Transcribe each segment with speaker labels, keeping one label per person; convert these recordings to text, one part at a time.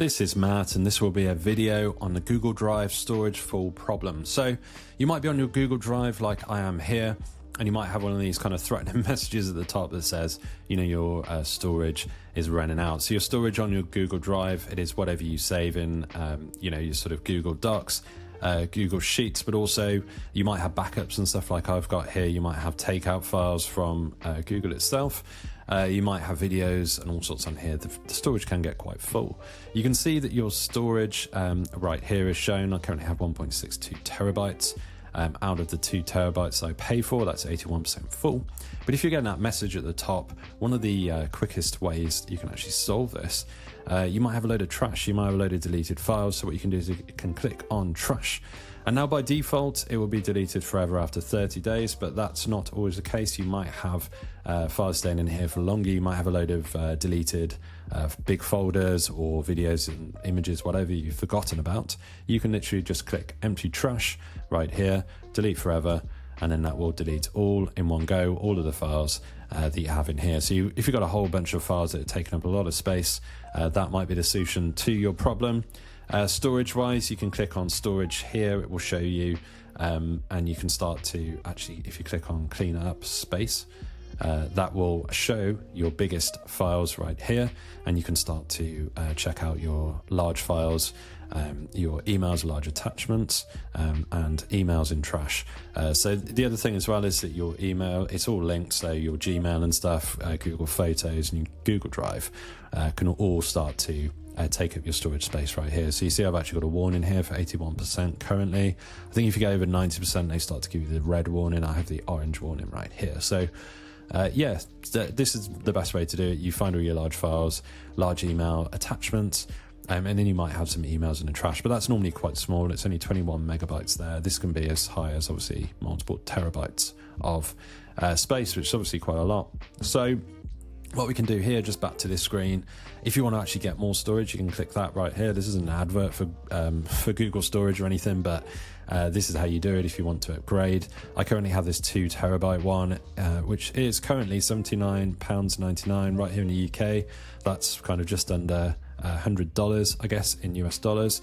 Speaker 1: This is Matt, and this will be a video on the Google Drive storage full problem. So you might be on your Google Drive like I am here, and you might have one of these kind of threatening messages at the top that says, you know, your storage is running out. So your storage on your Google Drive, it is whatever you save in, you know, your sort of Google Docs, Google Sheets, but also you might have backups and stuff like I've got here. You might have takeout files from Google itself. You might have videos and all sorts on here. The storage can get quite full. You can see that your storage right here is shown. I currently have 1.62 terabytes. Out of the 2 terabytes I pay for, that's 81% full. But if you're getting that message at the top, one of the quickest ways you can actually solve this, you might have a load of trash, you might have a load of deleted files. So what you can do is you can click on trash. And now by default, it will be deleted forever after 30 days, but that's not always the case. You might have files staying in here for longer. You might have a load of deleted big folders or videos and images, whatever you've forgotten about. You can literally just click empty trash right here, delete forever, and then that will delete all in one go, all of the files that you have in here. So if you've got a whole bunch of files that are taking up a lot of space, that might be the solution to your problem. Storage wise, you can click on storage here, it will show you, and you can start to actually, if you click on clean up space, that will show your biggest files right here, and you can start to check out your large files, your emails, large attachments, and emails in trash. So the other thing as well is that your email, it's all linked, so your Gmail and stuff, Google Photos and Google Drive can all start to take up your storage space right here. So you see I've actually got a warning here for 81% currently. I think if you go over 90%, they start to give you the red warning. I have the orange warning right here. So yeah, this is the best way to do it. You find all your large files, large email attachments, and then you might have some emails in the trash, but that's normally quite small. It's only 21 megabytes there. This can be as high as obviously multiple terabytes of space, which is obviously quite a lot. So what we can do here, just back to this screen, if you want to actually get more storage, you can click that right here. This isn't an advert for Google storage or anything, but this is how you do it if you want to upgrade. I currently have this 2 terabyte one, which is currently £79.99 right here in the UK. That's kind of just under $100, I guess, in US dollars.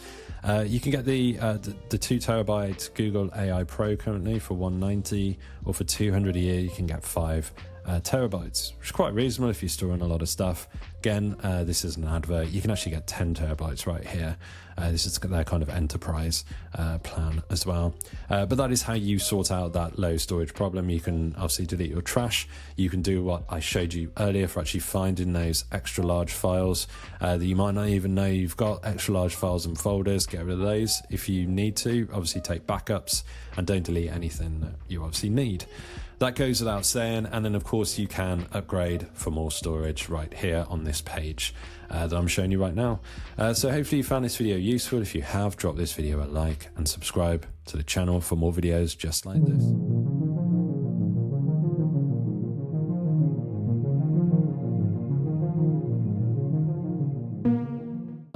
Speaker 1: You can get the 2 terabyte Google AI Pro currently for $190, or for $200 a year you can get 5 terabytes, which is quite reasonable if you're storing a lot of stuff. Again, this is an advert. You can actually get 10 terabytes right here. This is their kind of enterprise plan as well. But that is how you sort out that low storage problem. You can obviously delete your trash. You can do what I showed you earlier for actually finding those extra large files that you might not even know you've got extra large files and folders. Get rid of those if you need to. Obviously take backups and don't delete anything that you obviously need. That goes without saying, and then of course you can upgrade for more storage right here on this page that I'm showing you right now. So hopefully you found this video useful. If you have, drop this video a like and subscribe to the channel for more videos just like this.